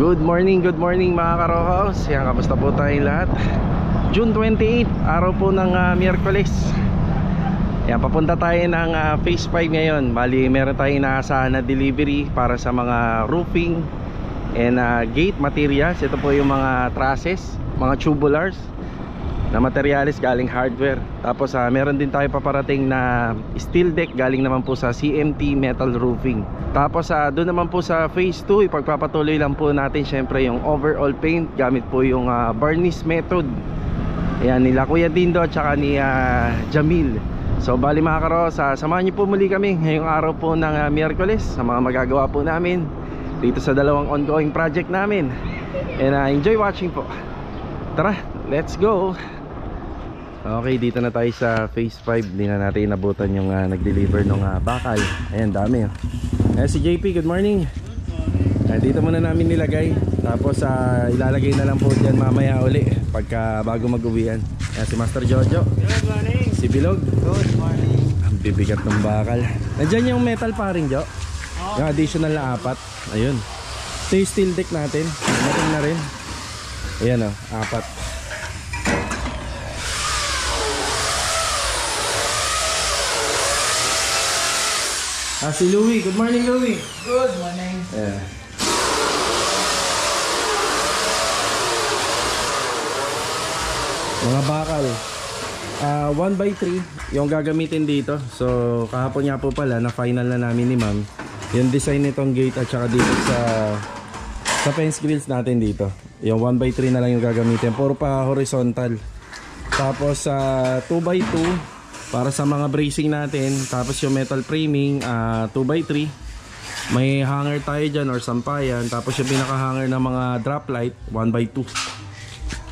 Good morning mga ka-Rockhouse. Yan, kamusta po tayong lahat? June 28, araw po ng Miyerkules. Yan, papunta tayo ng Phase 5 ngayon. Bali, meron tayong inaasahan na delivery para sa mga roofing and gate materials. Ito po yung mga trusses, mga tubulars na materials galing hardware. Tapos meron din tayo paparating na steel deck galing naman po sa CMT Metal Roofing. Tapos doon naman po sa phase 2, ipagpapatuloy lang po natin syempre yung overall paint gamit po yung varnish method. Ayan, nila Kuya Dindo at saka ni Jamil. So bali mga karos, samahan niyo po muli kami ngayong araw po ng Miyerkules sa mga magagawa po namin dito sa dalawang ongoing project namin. And enjoy watching po. Tara, let's go. Okay, dito na tayo sa phase 5. Hindi na natin inabutan yung nag-deliver ng bakal. Ayan, dami. Ayan si JP, good morning. Dito muna namin nilagay. Tapos ilalagay na lang po dyan mamaya uli pagka bago mag-uwian. Ayan si Master Jojo. Good morning. Si Bilog. Good morning. Ang bibigat ng bakal. Nandyan yung metal paring, Jo. Yung additional na 4. Ayun. Ito yung steel deck natin. Mating na rin. Ayan o, 4. Si Louie, good morning Louie. Good morning. Yeah. Mga bakal 1x3 yung gagamitin dito. So kahapon nga po pala na final na namin ni ma'am yung design nitong gate at saka dito sa fence grills natin dito. Yung 1x3 na lang yung gagamitin, puro pa horizontal. Tapos 2x2 para sa mga bracing natin. Tapos yung metal framing 2x3. May hanger tayo dyan or sampayan. Tapos yung pinaka hanger ng mga drop light 1x2.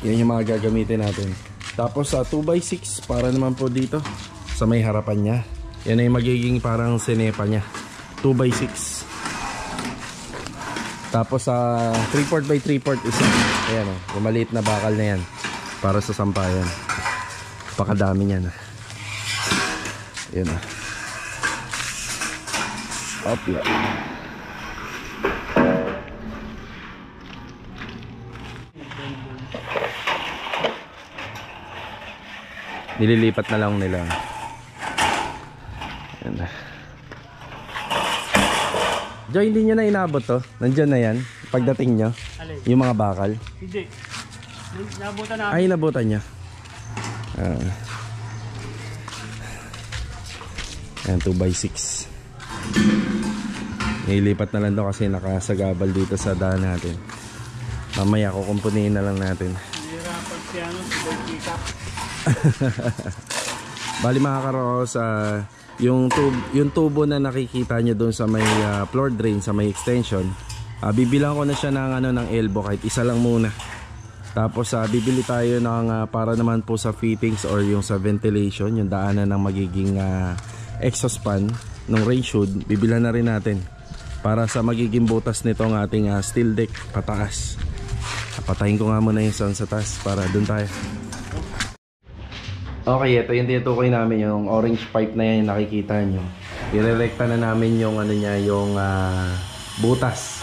Yan yung mga gagamitin natin. Tapos 2x6 para naman po dito sa may harapan niya. Yan ay magiging parang sinepa niya, 2x6. Tapos 3/4 by 3/4 isa. Ayan o, yung maliit na bakal na yan para sa sampayan. Pakadami niyan. Ayan o. Opla. Nililipat na lang nila. Ayan na. Joy, hindi nyo na inabot to? Nandyan na yan pagdating nyo? Yung mga bakal? Hindi. Nabutan namin. Ay, nabutan nyo. Ayan, 2x6. Nililipat na lang to kasi nakasagabal dito sa daan natin. Mamaya kukumpuniin na lang natin. Nahirapan siya sa Bali mga karos, yung tubo na nakikita nyo doon sa may floor drain, sa may extension, bibilang ko na siya ng elbow, kahit isa lang muna. Tapos bibili tayo ng para naman po sa fittings or yung sa ventilation, yung daanan ng magiging exhaust fan ng rain hood. Bibilan na rin natin para sa magiging butas nitong ating steel deck pataas. Patayin ko nga muna yung sun sa taas para doon tayo. Okay, ito yung tinutukoy namin, yung orange pipe na yan, yung nakikita nyo. Irerekta na namin yung yung butas.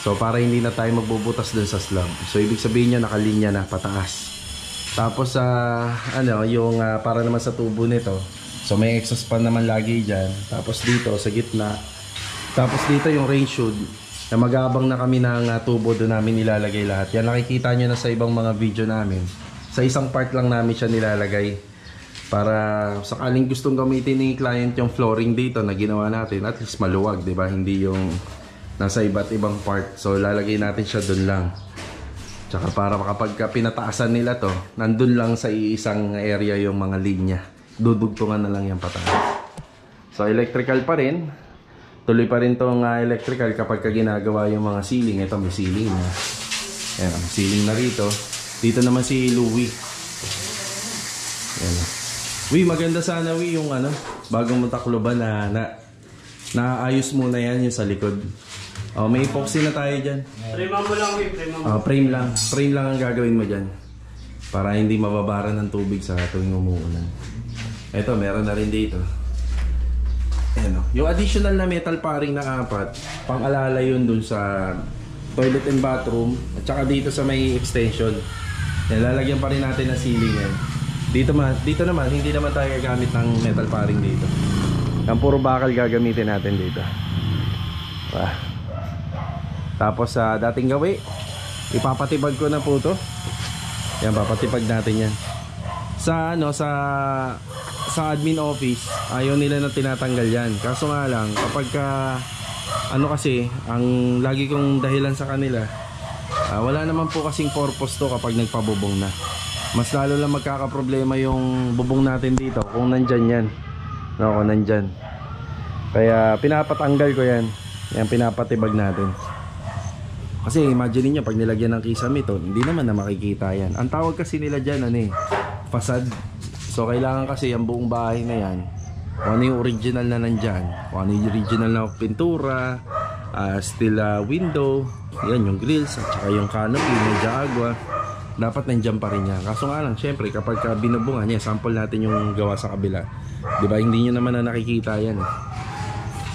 So para hindi na tayo magbubutas dun sa slab. So ibig sabihin nyo nakalinya na pataas. Tapos yung para naman sa tubo nito. So may exhaust fan naman lagi dyan. Tapos dito sa gitna. Tapos dito yung rain hood na mag-aabang na kami ng tubo doon namin nilalagay lahat. Yan nakikita nyo na sa ibang mga video namin. Sa isang part lang namin siya nilalagay para sakaling gustong gamitin ni client yung flooring dito na ginawa natin, at least maluwag, di ba? Hindi yung nasa iba't ibang part. So lalagay natin siya dun lang. Tsaka para kapag pinataasan nila to, nandun lang sa iisang area yung mga linya. Dudugtungan na lang yung pataas. So electrical pa rin. Tuloy pa rin tong electrical kapag ginagawa yung mga ceiling. Ito may ceiling na. Ayan, may ceiling na rito. Dito naman si Louie. Ayan. Uy, maganda sana yung bagong matakloban na naayos muna yan yung sa likod. May epoxy na tayo dyan. Frame mo lang, frame lang. Frame lang ang gagawin mo dyan. Para hindi mababara ng tubig sa tuwing umuulan. Ito, meron na rin dito. Ayan o. Yung additional na metal paring na 4, pang-alala yun dun sa toilet and bathroom, at saka dito sa may extension. Yan, lalagyan pa rin natin ng ceiling yan. Dito naman, hindi naman tayo gagamit ng metal paring dito. Ang puro bakal gagamitin natin dito. Tapos sa dating gawi, ipapatibag ko na po to. Yan, papatibag natin yan. Sa admin office, ayaw nila na tinatanggal yan. Kaso nga lang, kapag kasi, ang lagi kong dahilan sa kanila, wala naman po kasing purpose to kapag nagpabubong na. Mas lalo lang magkakaproblema yung bubong natin dito kung nandyan yan. No, kung nandyan. Kaya pinapatanggal ko yan. Yan, pinapatibag natin. Kasi imagine niyo pag nilagyan ng kisame ito, hindi naman na makikita yan. Ang tawag kasi nila dyan, facade. So kailangan kasi ang buong bahay na yan, kung ano yung original na nandyan, kung ano yung original na pintura, steel window, yan yung grills, at saka yung canopy, medya agua, dapat nandyan pa rin yan. Kaso nga lang, syempre kapag binubungan niya, sample natin yung gawa sa kabila, diba, hindi nyo naman na nakikita yan.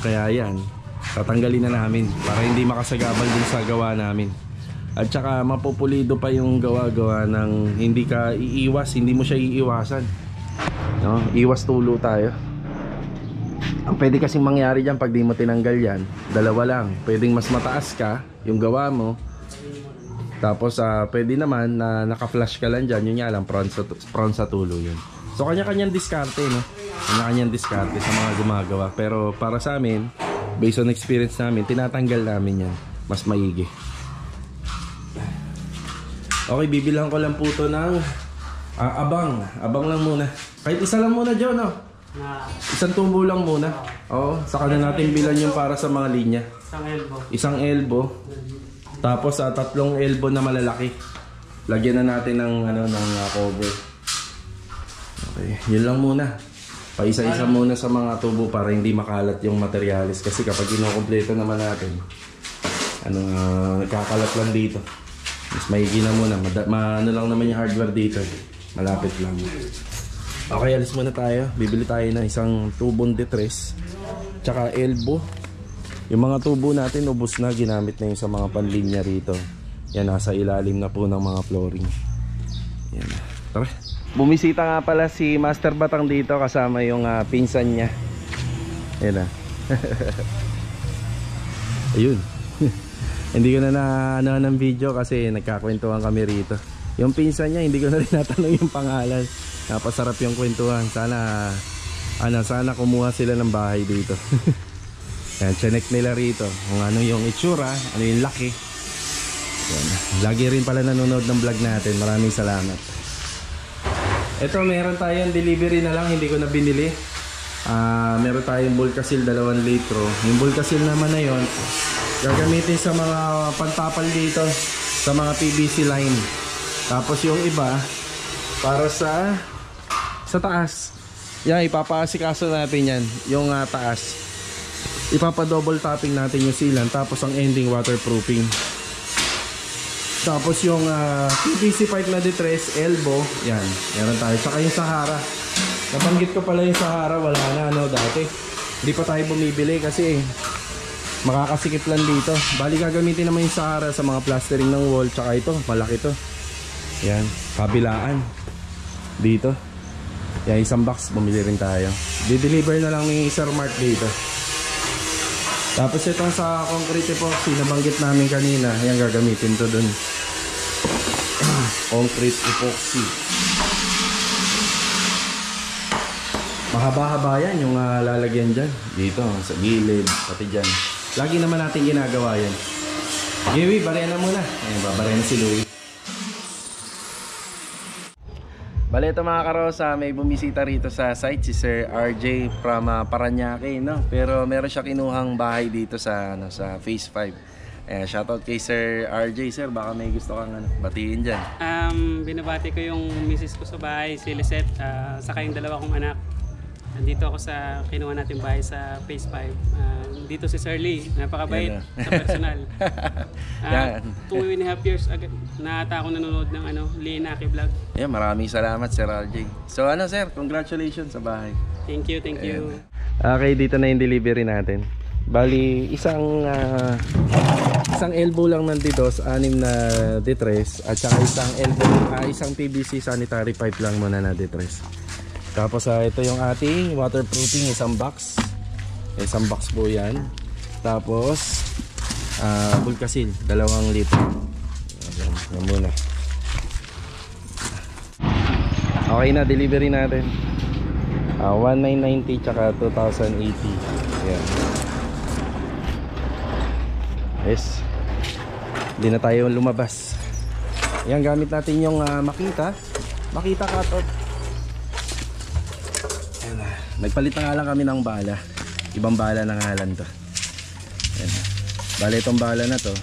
Kaya yan, tatanggalin na namin para hindi makasagabal din sa gawa namin. At saka mapupulido pa yung gawa-gawa ng hindi ka iiwas, hindi mo siya iiwasan, no? Iwas tulo tayo. Ang pwede kasing mangyari dyan pag di mo tinanggal yan, dalawa lang. Pwedeng mas mataas ka yung gawa mo, tapos pwede naman na naka-flash ka lang dyan. Yun nga lang, prone sa tulo yun. So kanya-kanyang diskarte, no? Kanya-kanyang diskarte sa mga gumagawa. Pero para sa amin, based on experience namin, tinatanggal namin yan. Mas maigi. Okay, bibilang ko lang po ito ng abang lang muna. Kahit isa lang muna, John, no? Isang tubo lang muna. Oo, saka na natin bilan yung para sa mga linya. Isang elbow. Tapos 3 elbow na malalaki. Lagyan na natin ng cover. Okay, yun lang muna. Paisa-isa muna sa mga tubo para hindi makalat yung materialis. Kasi kapag inokompleto naman natin, nagkakalat lang dito. Mas maigi na muna. Lang naman yung hardware dito. Malapit lang. Okay, alis muna tayo. Bibili tayo ng isang tubong detres, tsaka elbow. Yung mga tubo natin ubos na, ginamit na yung sa mga panlinya rito. Yan, nasa ilalim na po ng mga flooring. Yan. Tara. Bumisita nga pala si Master Batang dito kasama yung pinsan niya. Yan na. Ayun. Hindi ko na ng video kasi nagkakwentuhan kami rito. Yung pinsan niya, hindi ko na rin natanong yung pangalan. Napasarap yung kwentuhan. Sana kumuha sila ng bahay dito. Yan, chinek nila rito kung ano yung itsura, ano yung laki. Yan. Lagi rin pala nanonood ng vlog natin. Maraming salamat. Ito, meron tayong delivery na lang, hindi ko na binili. Meron tayong Bulkasil 2 litro. Yung Bulkasil naman na yon, gagamitin sa mga pantapal dito, sa mga PVC line. Tapos yung iba para sa taas. Yan, ipapaasikaso natin yan. Yung taas, ipapa-double tapping natin yung sealant. Tapos ang ending waterproofing. Tapos yung PVC pipe na detres, elbow, yan, meron tayo. Saka yung Sahara, nabanggit ko pala yung Sahara, wala na dati. Hindi pa tayo bumibili kasi makakasikip lang dito. Bali gagamitin naman yung Sahara sa mga plastering ng wall. Tsaka ito, malaki to. Yan, kabilaan dito. Yan, isang box, bumili rin tayo. Di-deliver na lang ni Sir Mark dito. Tapos itong sa concrete epoxy, nabanggit namin kanina, yan, gagamitin to dun. Concrete epoxy. Mahaba-haba yan yung lalagyan dyan. Dito, sa gilid, pati dyan. Lagi naman natin ginagawa yan. Gawi, barena muna. Ayan, babarena si Louie. Bale, ito mga karosa, may bumisita rito sa site si Sir RJ from Paranaque, no? Pero meron siya kinuhang bahay dito sa Phase 5. Ayan, shoutout kay Sir RJ. Sir, baka may gusto kang batiin dyan. Binabati ko yung misis ko sa bahay, si Lisette, saka yung 2 kong anak. Nandito ako sa kinuha natin bahay sa Phase 5. Dito si Sir Lee, napakabait sa personal. 2.5 years agad na ata ako nanonood ng Lee Naki vlog. Yeah, maraming salamat Sir RJ. So sir, congratulations sa bahay. Thank you, thank you. Okay, dito na yung delivery natin. Bali, isang isang elbow lang ng D2, 6 na D3 at saka isang PVC sanitary pipe lang muna na D3. Tapos ito yung ating waterproofing, isang box po yan. Tapos Bulkasil, 2 litro. Yan muna. Okay na, delivery natin. 1990 tsaka 2080. Yan. Yes. Hindi na tayo lumabas. Yan, gamit natin yung Makita cutout. Yan. Nagpalit na nga lang kami ng bala. Ibang bala na nga lang to. Yan. Bala itong bala na to.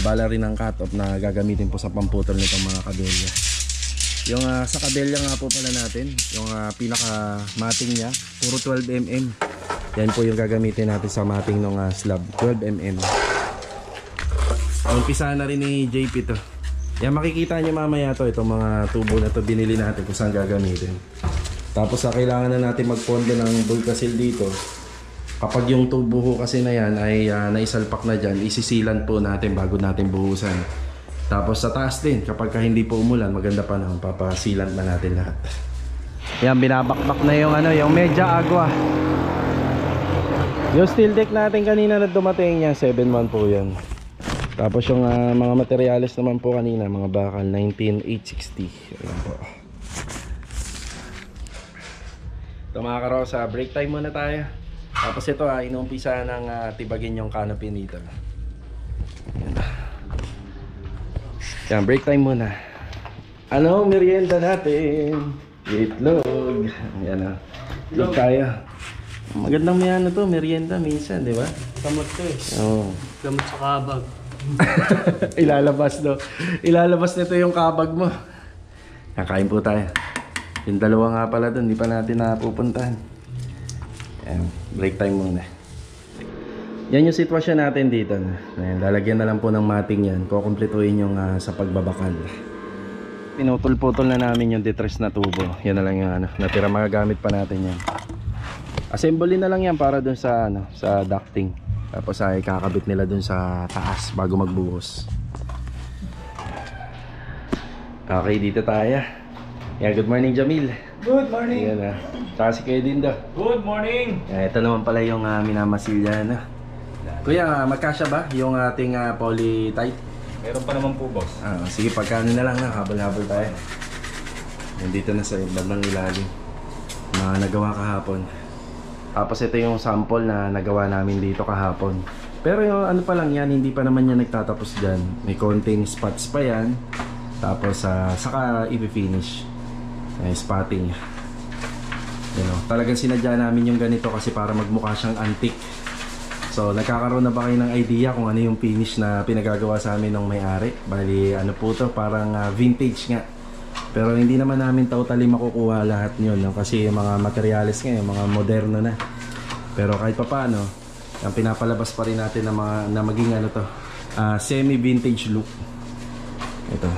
Bala rin ng cutout na gagamitin po sa pamputol nitong mga kabelya. Yung sa kabelya nga po pala natin, yung pinaka mating niya, puro 12mm. Yan po yung gagamitin natin sa mating ng slab, 12mm. Umpisa na rin ni JP to. Yan, makikita nyo mamaya to, itong mga tubo na to binili natin kung saan gagamitin. Tapos kailangan na natin magpondo ng Bulkasil dito. Kapag yung tubo ho kasi na yan ay naisalpak na dyan, isisilan po natin bago natin buhusan. Tapos sa taas din, kapag hindi po umulan, maganda pa naman, papasilan na natin lahat. Yan, binabakbak na yung yung Media Agua. Yung steel deck natin kanina na dumating yan, 7.1 po yan. Tapos yung mga materyales naman po kanina, mga bakal, 19,860. Ayan po. Ito mga karosa, break time muna tayo. Tapos ito inuumpisa ng tibagin yung canopy nito. Yan, break time muna. Ano merienda natin? Itlog. Yan itlog tayo. Magandang merienda minsan, di ba? Gamot to eh. Oo. Gamot sa kabag. Ilalabas nito yung kabag mo. Kakain po tayo. Yung 2 nga pala doon, hindi pa natin napupuntahan. Yan, break time muna. Yan yung sitwasyon natin dito. Ayan, lalagyan na lang po ng mating yan. Kukumpletuhin yung sa pagbabakal. Pinutol-putol na namin yung detres na tubo. Yan na lang yung natira, magagamit pa natin yan. Assembly na lang yan para dun sa sa ducting. Tapos ay kakabit nila dun sa taas bago magbuhos. Okay, dito tayo. Yeah, good morning Jamil. Good morning. Yan Tsaka si Kuya Dindo. Good morning. Ito naman pala yung minamasilya Kuya, magkasya ba yung ating poly-tight? Meron pa naman po, boss. Sige, pagkano na lang habol-habol tayo. Nandito na sa bandang ilalim na nagawa kahapon. Tapos ito yung sample na nagawa namin dito kahapon. Pero yung pa lang yan, hindi pa naman yan nagtatapos dyan. May konting spots pa yan. Tapos saka i-finish. Spotting. Talagang sinadya namin yung ganito kasi para magmukha siyang antique. So nagkakaroon na ba kayo ng idea kung ano yung finish na pinagagawa sa amin ng may-ari? Bali po to, parang vintage nga. Pero hindi naman namin totally makukuha lahat yun, kasi yung mga materials ngayon, mga moderno na. Pero kahit pa paano, yung pinapalabas pa rin natin na maging semi-vintage look. Ito.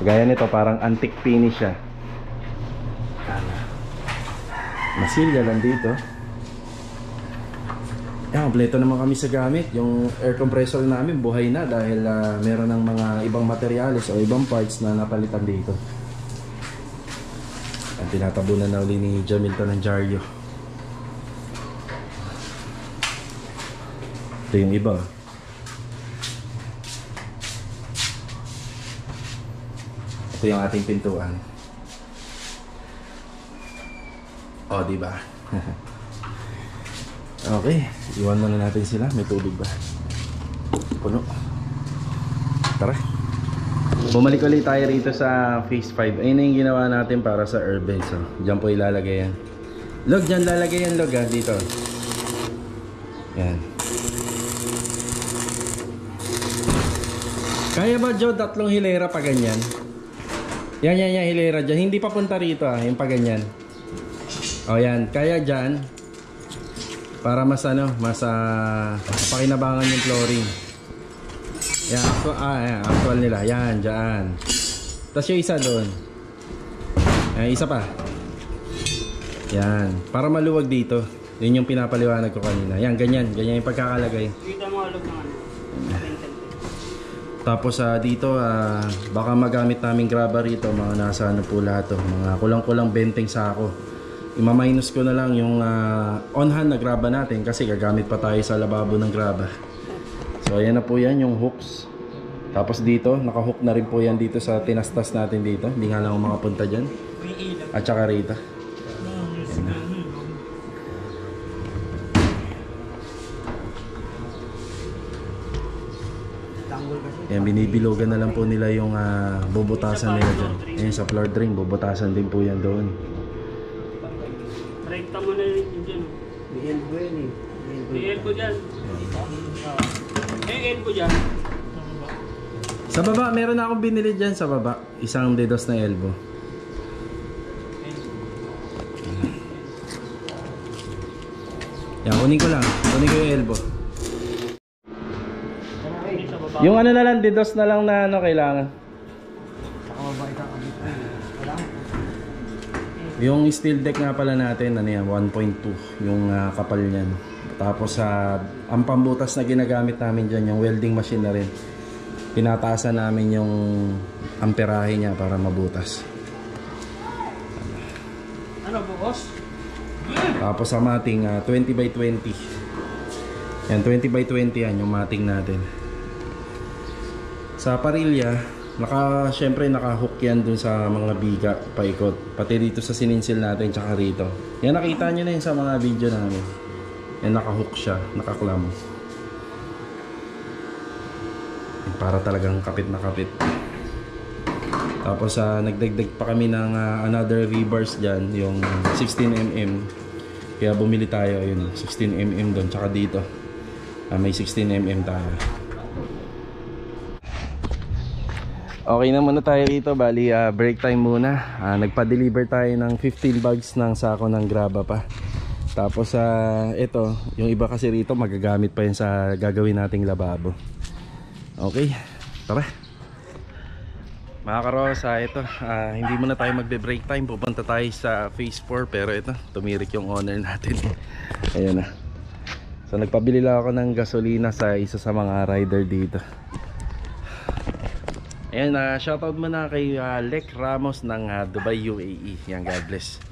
Gaya nito, parang antique finish siya. Masilya lang dito. Yan, kompleto naman kami sa gamit. Yung air compressor namin buhay na dahil meron ng mga ibang materials o ibang parts na napalitan dito. At tinatabunan na uli ni Jamilton ng Jaryo. Ito yung iba. Ito yung ating pintuan. O, diba? Okay, iwan muna natin sila. May tubig ba? Puno. Tara. Bumalik ulit tayo rito sa Phase 5. Ayun na yung ginawa natin para sa urban. So, dyan po ilalagay yan. Log, dyan lalagay yan, log dito. Yan. Kaya ba, Joe, 3 hilera pa ganyan? Yan, hilera dyan. Hindi pa punta rito yung pa ganyan. O yan, kaya dyan. Para mas pakinabangan yung flooring. Yan, actual nila. Yan, dyan. Tapos yung isa doon. Isa pa. Yan, para maluwag dito. Yun yung pinapaliwanag ko kanina. Yan, ganyan yung pagkakalagay. Kita mo alog naman. Tapos dito baka magamit namin graba rito, mga nasa ano po lahat to, mga kulang-kulang 20 sako. Ima-minus ko na lang yung on-hand na graba natin kasi gagamit pa tayo sa lababo ng graba. So ayan na po yan yung hooks. Tapos dito, naka-hook na rin po yan dito sa tinastas natin dito. Hindi nga lang ako makapunta dyan. At saka rito. Yan, binibilogan na lang po nila yung bubutasan nila dyan. Yan, sa floor drain, bubutasan din po yan doon. Rekta mo na yun dyan. May elbow yan eh. May elbow dyan. May elbow dyan. Sa baba, meron na akong binili dyan sa baba. Isang dedos na elbow. Yan, kunin ko lang. Kunin ko yung elbow. Yung ano na lang, dedos na lang na ano kailangan. Yung steel deck nga pala natin, ano yan, 1.2 yung kapal niyan. Tapos ang pambutas na ginagamit namin dyan, yung welding machine na rin. Tinataasan namin yung amperahe niya para mabutas. Ano po, boss? Tapos sa mating 20 by 20. Yan, 20 by 20 yan yung mating natin. Sa parilya, syempre naka-hook yan dun sa mga biga paikot. Pati dito sa sininsil natin tsaka rito. Yan, nakita nyo na yun sa mga video namin. Yan, naka-hook siya, naka-clamp. Para talagang kapit na kapit. Tapos nagdagdag pa kami ng another rebars dyan, yung 16mm. Kaya bumili tayo, yun, 16mm doon. Tsaka dito may 16mm tayo. Okay na muna tayo rito, bali break time muna. Nagpa-deliver tayo ng 15 bags ng sako ng graba pa. Tapos ito, yung iba kasi rito magagamit pa yun sa gagawin nating lababo. Okay, tara. Mga karosa, ito hindi muna tayo magbe-break time. Pupunta tayo sa phase 4. Pero ito, tumirik yung owner natin. Ayan na. So nagpabili lang ako ng gasolina sa isa sa mga rider dito. Ayan, shoutout muna kay Lek Ramos ng Dubai, UAE. Yan, God bless.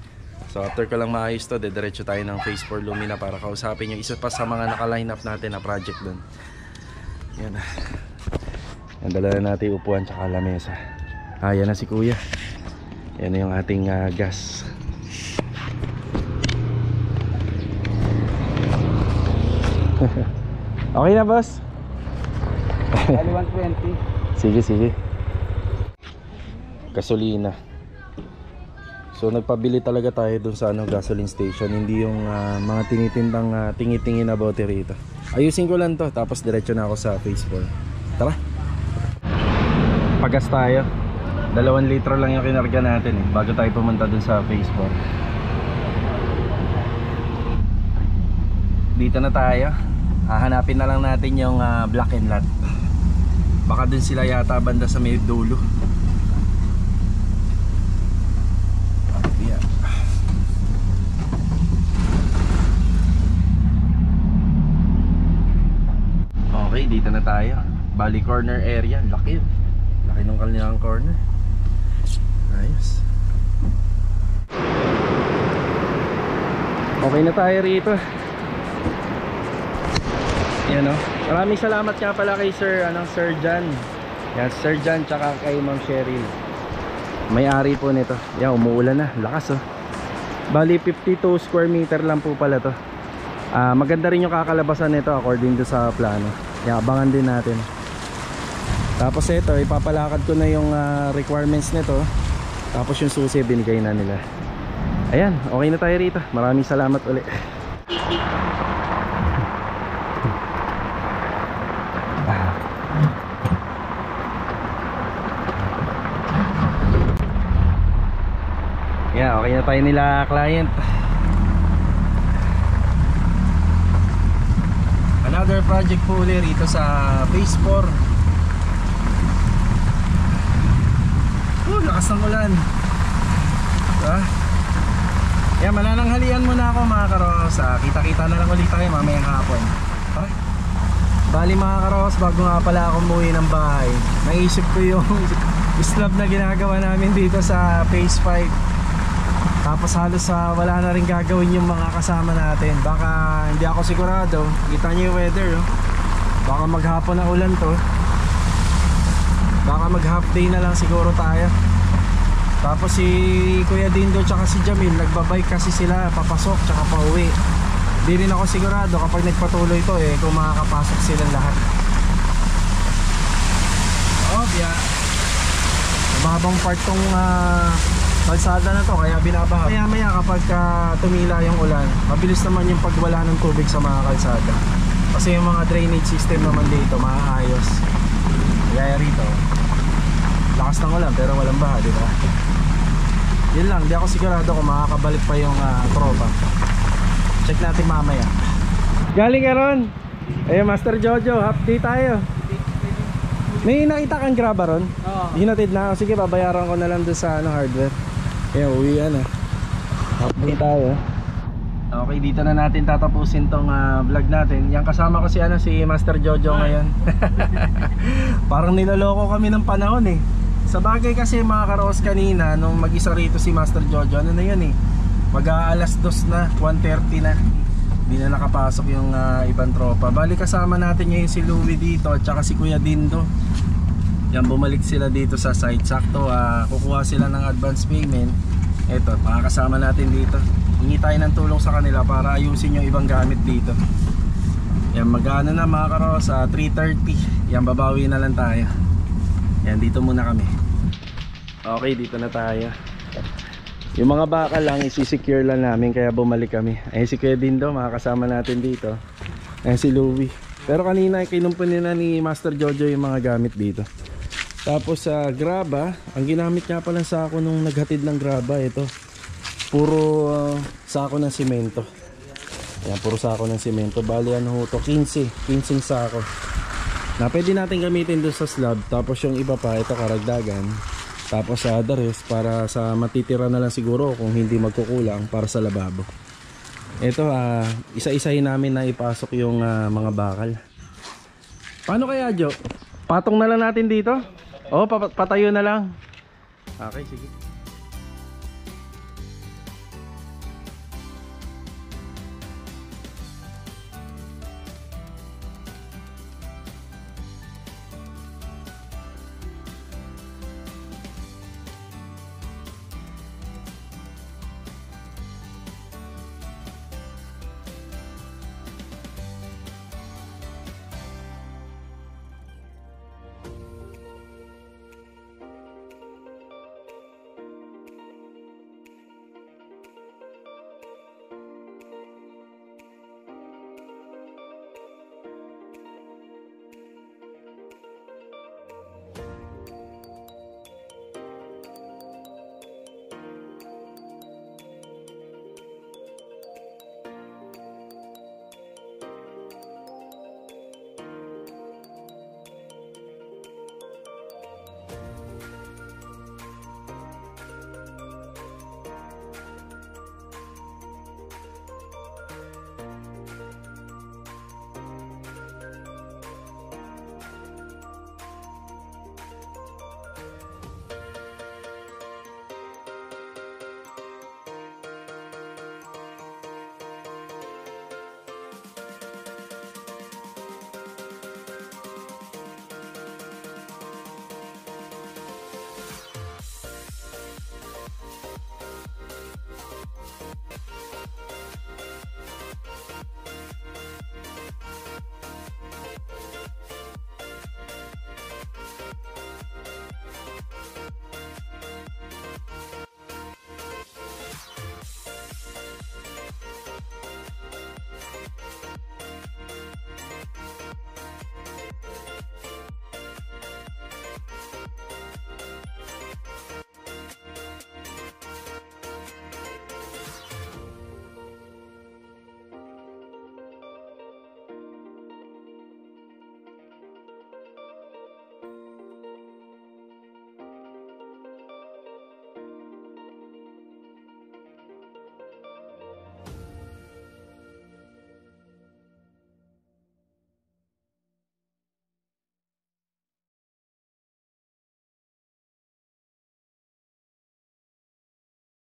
So after ko lang maayos to, dediretso tayo ng phase 4 Lumina para kausapin yung isa pa sa mga naka-line up natin na project doon. Yan na. Yan, dala na natin upuan tsaka lamesa. Yan na si kuya. Yan na yung ating gas. Okay na, boss? Bali 120. Sige, sige. Gasolina. So nagpabili talaga tayo dun sa gasoline station. Hindi yung mga tinitindang tingi-tingi na bote rito. Ayusin ko lang to, tapos diretso na ako sa phase 4. Tara. Pagas tayo. 2 litro lang yung kinarga natin bago tayo pumunta dun sa phase 4. Dito na tayo. Hahanapin na lang natin yung black and lot. Baka dun sila yata banda sa may dulo. Yeah. Okay, dito na tayo. Bali corner area, laki. Laki ng kanilang corner. Ayos. Okay na tayo rito. Yan o. Maraming salamat nga pala kay Sir Sir Jan. Yan, Sir Jan tsaka kay Ma'am Cheryl. May-ari po nito. Yan, umuulan na. Lakas oh. Bali 52 square meter lang po pala to. Maganda rin yung kakalabasan nito according to sa plano. Yan, abangan din natin. Tapos ito, ipapalakad ko na yung requirements nito. Tapos yung susi binigay na nila. Ayan, okay na tayo rito. Maraming salamat ulit. Yeah, okay na tayo nila client. Another project po ulit rito sa phase 4. Lakas ng ulan. Yeah, manananghalian muna ako mga karosa. Kita-kita na lang ulit tayo mamayang hapon. Bali mga karos, bago nga pala ako umuwi ng bahay, naisip ko yung slab na ginagawa namin dito sa Phase 5. Tapos halos wala na rin gagawin yung mga kasama natin. Baka hindi ako sigurado. Kita nyo yung weather, oh. Baka maghapon na ulan to. Baka mag half day na lang siguro tayo. Tapos si Kuya Dindo tsaka si Jamil, nagbabike kasi sila papasok tsaka pauwi. Di rin ako sigurado kapag nagpatuloy to kung makakapasok silang lahat. Obya, mababang part tong kalsada na to, kaya binabaha. Maya maya kapag tumila yung ulan, mabilis naman yung pagwala ng tubig sa mga kalsada. Kasi yung mga drainage system naman dito maayos. Kaya rito lakas ng ulan pero walang baha, di ba? Yun lang, di ako sigurado kung makakabalik pa yung tropa. Check natin mamaya. Galing ka ron? Ayun, Master Jojo, half day tayo. May nakita kang graba ron? Oo. Hinatid na. Sige, babayaran ko na lang doon sa hardware. Kaya uwian na. Half day tayo. Okay, dito na natin tatapusin tong vlog natin. Yang kasama ko si Master Jojo ngayon. Parang niloloko kami ng panahon eh. Sa bagay kasi mga karos, kanina nung mag-isa rito si Master Jojo, ano na yun mag-aalas 2 na, 1:30 na. Hindi na nakapasok yung ibang tropa. Bali kasama natin ngayon si Louie dito at saka si Kuya Dindo. Yan, bumalik sila dito sa site. Sakto, kukuha sila ng advance payment. Eto, makakasama natin dito. Hingi tayo ng tulong sa kanila para ayusin yung ibang gamit dito. Yan, mag-ano na mga karos, 3:30. Yan, babawi na lang tayo. Yan, dito muna kami. Okay, dito na tayo. Yung mga bakal lang isi-secure lang namin, kaya bumalik kami. Ayun si Kuya Dindo, makakasama natin dito. Ayun si Louie. Pero kanina kinumpunin na ni Master Jojo yung mga gamit dito. Tapos sa graba, ang ginamit niya palang sako nung naghatid ng graba, ito puro sako ng simento. Yan, puro sako ng simento. Bali ano to, 15 sako na pwede natin gamitin doon sa slab. Tapos yung iba pa, ito karagdagan. Tapos sa the rest para sa matitira na lang siguro kung hindi magkukulang para sa lababo. Ito isa-isahin namin na ipasok yung mga bakal. Paano kaya, Jo? Patong na lang natin dito? Oo, patayo na lang. Okay, sige.